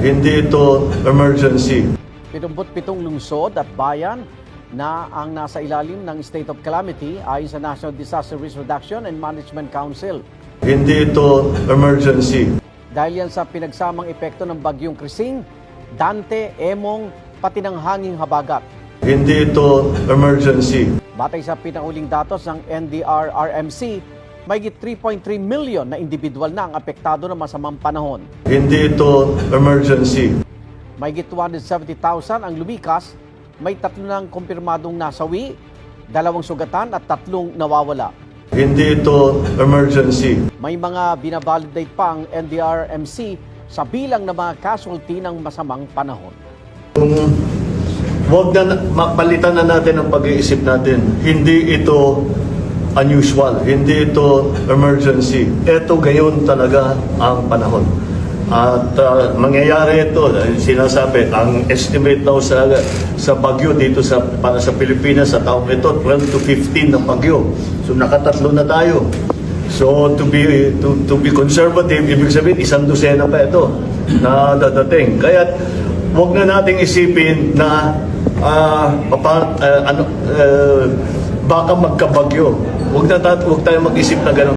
Hindi ito emergency. 77 lungsod at bayan na ang nasa ilalim ng state of calamity ayon sa National Disaster Risk Reduction and Management Council. Hindi ito emergency. Dahil yan sa pinagsamang epekto ng bagyong Krising, Dante, Emong, pati ng hanging habagat. Hindi ito emergency. Batay sa pinakahuling datos ng NDRRMC, mahigit 3.3 million na individual na ang apektado ng masamang panahon. Hindi ito emergency. Mahigit 270,000 ang lumikas, may 3 ng kumpirmadong nasawi, 2 sugatan at 3 nawawala. Hindi ito emergency. May mga binavalidate pa ang NDRRMC sa bilang ng mga casualty ng masamang panahon. Huwag na mapalitan na natin ang pag-iisip natin. Hindi ito unusual. Hindi ito emergency. Ito gayon talaga ang panahon. At mangyayari ito, sinasabi, ang estimate daw sa bagyo dito para sa Pilipinas sa taong ito, 12 to 15 na bagyo. So nakatatlo na tayo. So to be conservative, ibig sabihin 100 pa ito na dadating. Kaya huwag na nating isipin na baka magkabagyo. Huwag tayo mag-isip na gano'n.